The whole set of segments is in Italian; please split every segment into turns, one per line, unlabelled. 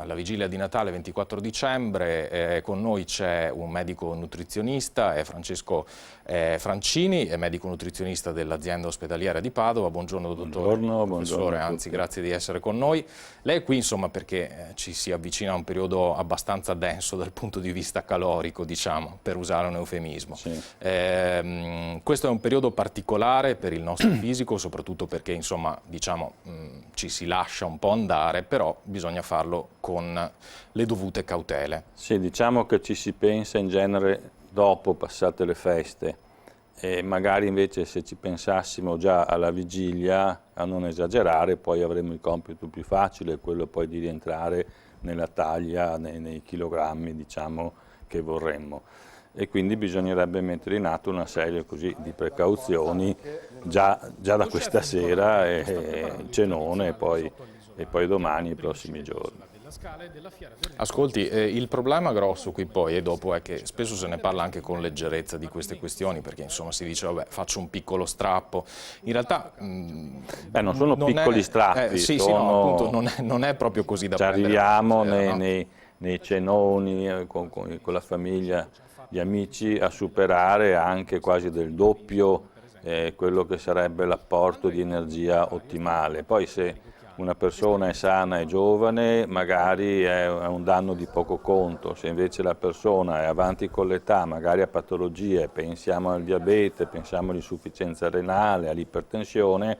alla vigilia di Natale 24 dicembre, con noi c'è un medico nutrizionista, è Francesco Francini, è medico nutrizionista dell'azienda ospedaliera di Padova. Buongiorno dottore, professore, anzi grazie di essere con noi. Lei è qui insomma perché ci si avvicina a un periodo abbastanza denso dal punto di vista calorico, diciamo, per usare un eufemismo. Sì. Questo è un periodo particolare per il nostro fisico, soprattutto perché insomma, diciamo, ci si lascia un po' andare, però bisogna farlo con le dovute cautele.
Sì, diciamo che ci si pensa in genere dopo passate le feste e magari invece se ci pensassimo già alla vigilia a non esagerare, poi avremo il compito più facile, quello poi di rientrare nella taglia, nei chilogrammi diciamo che vorremmo. E quindi bisognerebbe mettere in atto una serie così di precauzioni già da questa sera, il cenone e poi domani, i prossimi giorni.
Ascolti, il problema grosso qui poi e dopo è che spesso se ne parla anche con leggerezza di queste questioni, perché insomma si dice vabbè faccio un piccolo strappo, in realtà
non sono piccoli strappi,
sì, no, appunto, non è proprio così da prendere.
Arriviamo nei cenoni con la famiglia, gli amici, a superare anche quasi del doppio quello che sarebbe l'apporto di energia ottimale. Poi se una persona è sana e giovane magari è un danno di poco conto, se invece la persona è avanti con l'età, magari ha patologie, pensiamo al diabete, pensiamo all'insufficienza renale, all'ipertensione,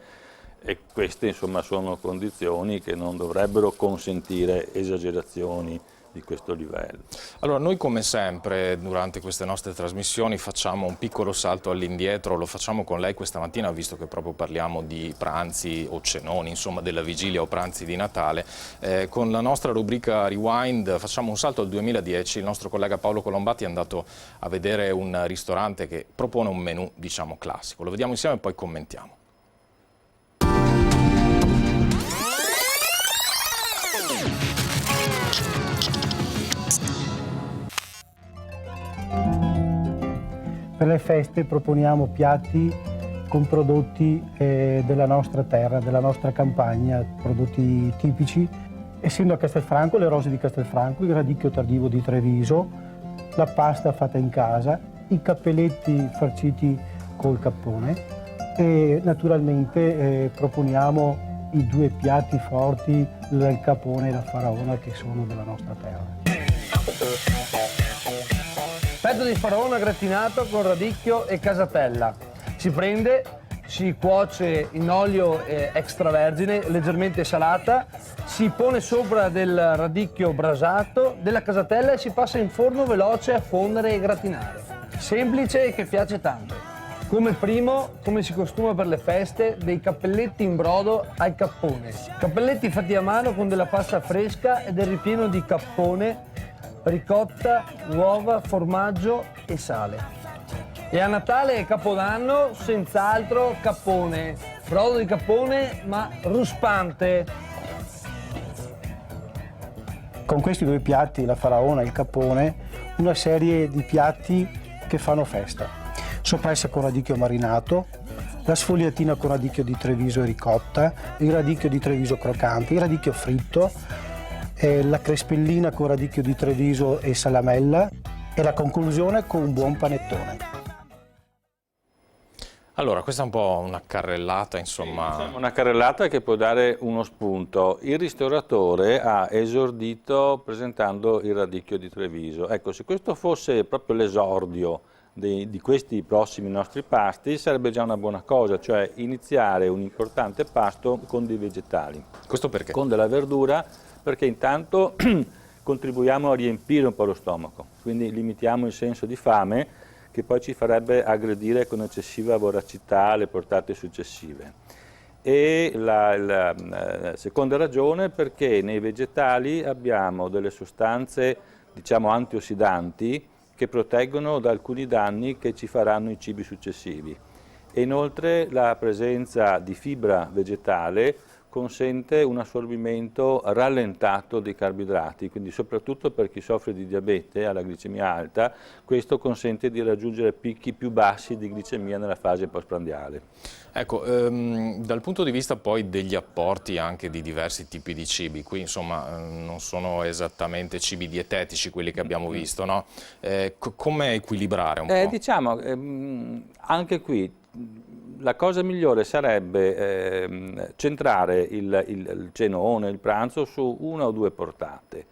e queste insomma sono condizioni che non dovrebbero consentire esagerazioni di questo livello.
Allora noi come sempre durante queste nostre trasmissioni facciamo un piccolo salto all'indietro, lo facciamo con lei questa mattina visto che proprio parliamo di pranzi o cenoni, insomma della vigilia o pranzi di Natale. Con la nostra rubrica Rewind facciamo un salto al 2010, il nostro collega Paolo Colombati è andato a vedere un ristorante che propone un menù diciamo classico, lo vediamo insieme e poi commentiamo.
Per le feste proponiamo piatti con prodotti della nostra terra, della nostra campagna, prodotti tipici. Essendo a Castelfranco, le rose di Castelfranco, il radicchio tardivo di Treviso, la pasta fatta in casa, i cappelletti farciti col cappone e naturalmente proponiamo i due piatti forti, il capone e la faraona, che sono della nostra terra.
Petto di faraona gratinato con radicchio e casatella. Si prende, si cuoce in olio extravergine, leggermente salata, si pone sopra del radicchio brasato, della casatella e si passa in forno veloce a fondere e gratinare. Semplice e che piace tanto. Come primo, come si costuma per le feste, dei cappelletti in brodo al cappone. Cappelletti fatti a mano con della pasta fresca e del ripieno di cappone, ricotta, uova, formaggio e sale. E a Natale e Capodanno senz'altro cappone, brodo di cappone ma ruspante.
Con questi due piatti, la faraona e il cappone, una serie di piatti che fanno festa. Soppressa con radicchio marinato, la sfogliatina con radicchio di Treviso e ricotta, il radicchio di Treviso croccante, il radicchio fritto, la crespellina con radicchio di Treviso e salamella e la conclusione con un buon panettone.
Allora, questa è un po' una carrellata, insomma.
Una carrellata che può dare uno spunto. Il ristoratore ha esordito presentando il radicchio di Treviso. Ecco, se questo fosse proprio l'esordio di questi prossimi nostri pasti sarebbe già una buona cosa, cioè iniziare un importante pasto con dei vegetali.
Questo perché?
Con della verdura, perché intanto contribuiamo a riempire un po' lo stomaco, quindi limitiamo il senso di fame che poi ci farebbe aggredire con eccessiva voracità le portate successive. E la seconda ragione perché nei vegetali abbiamo delle sostanze, diciamo, antiossidanti che proteggono da alcuni danni che ci faranno i cibi successivi. E inoltre la presenza di fibra vegetale consente un assorbimento rallentato dei carboidrati, quindi soprattutto per chi soffre di diabete alla glicemia alta, questo consente di raggiungere picchi più bassi di glicemia nella fase postprandiale.
Ecco, dal punto di vista poi degli apporti anche di diversi tipi di cibi, qui insomma non sono esattamente cibi dietetici quelli che abbiamo visto, no? Come equilibrare un po'?
Diciamo, anche qui la cosa migliore sarebbe centrare il cenone, il pranzo su una o due portate.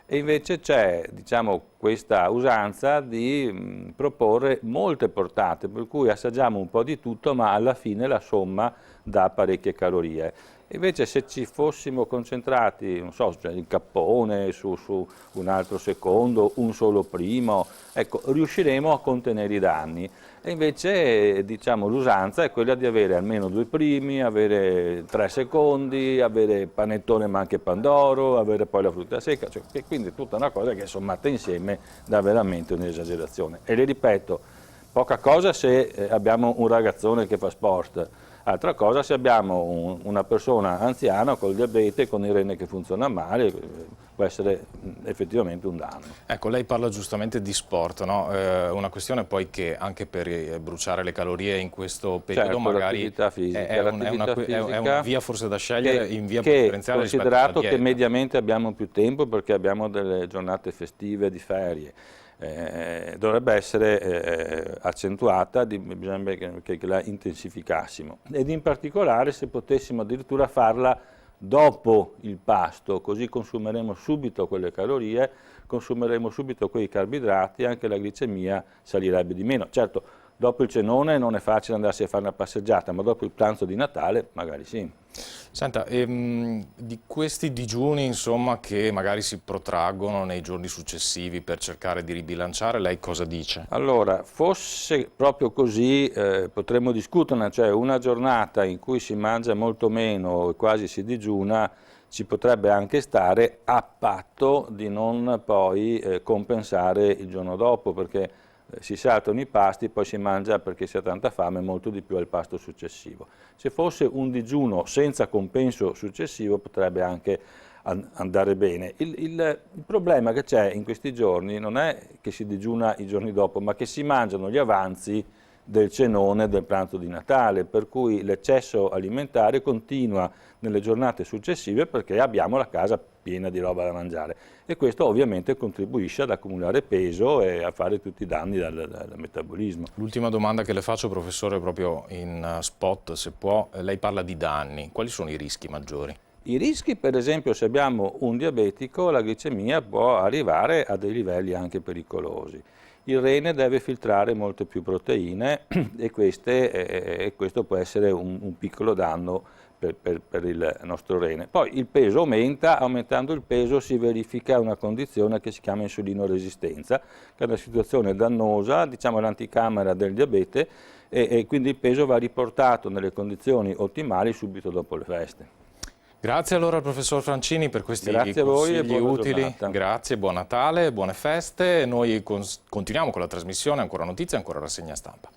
E invece c'è, diciamo, questa usanza di proporre molte portate, per cui assaggiamo un po' di tutto, ma alla fine la somma dà parecchie calorie. Invece se ci fossimo concentrati, non so, cioè il cappone su un altro secondo, un solo primo, ecco, riusciremo a contenere i danni. E invece, diciamo, l'usanza è quella di avere almeno 2 primi, avere 3 secondi, avere panettone ma anche pandoro, avere poi la frutta secca, cioè, quindi tutta una cosa che sommata insieme dà veramente un'esagerazione. E le ripeto, poca cosa se abbiamo un ragazzone che fa sport, altra cosa se abbiamo una persona anziana col diabete, con il rene che funziona male, può essere effettivamente un danno.
Ecco, lei parla giustamente di sport, no? Una questione poi che anche per bruciare le calorie in questo periodo,
certo,
magari è una via forse da scegliere in via preferenziale rispetto alla dieta.
Considerato che mediamente abbiamo più tempo perché abbiamo delle giornate festive di ferie, dovrebbe essere accentuata, bisognerebbe che la intensificassimo, ed in particolare se potessimo addirittura farla dopo il pasto, così consumeremo subito quelle calorie, consumeremo subito quei carboidrati, anche la glicemia salirebbe di meno. Certo, dopo il cenone non è facile andarsi a fare una passeggiata, ma dopo il pranzo di Natale magari sì.
Senta, di questi digiuni insomma, che magari si protraggono nei giorni successivi per cercare di ribilanciare, lei cosa dice?
Allora, fosse proprio così potremmo discuterne, cioè una giornata in cui si mangia molto meno e quasi si digiuna, ci potrebbe anche stare, a patto di non poi compensare il giorno dopo, perché si saltano i pasti, poi si mangia perché si ha tanta fame molto di più al pasto successivo. Se fosse un digiuno senza compenso successivo potrebbe anche andare bene. Il problema che c'è in questi giorni non è che si digiuna i giorni dopo, ma che si mangiano gli avanzi del cenone del pranzo di Natale, per cui l'eccesso alimentare continua nelle giornate successive perché abbiamo la casa piena di roba da mangiare e questo ovviamente contribuisce ad accumulare peso e a fare tutti i danni dal metabolismo.
L'ultima domanda che le faccio, professore, proprio in spot, se può, lei parla di danni, quali sono i rischi maggiori?
I rischi, per esempio, se abbiamo un diabetico, la glicemia può arrivare a dei livelli anche pericolosi. Il rene deve filtrare molte più proteine e questo può essere un piccolo danno per il nostro rene. Poi il peso aumenta, aumentando il peso si verifica una condizione che si chiama insulinoresistenza, che è una situazione dannosa, diciamo l'anticamera del diabete, e quindi il peso va riportato nelle condizioni ottimali subito dopo le feste.
Grazie allora al professor Francini per questi
Grazie a voi e
consigli
buona
utili.
giornata.
Grazie, buon Natale, buone feste. Noi continuiamo con la trasmissione, ancora notizie, ancora rassegna stampa.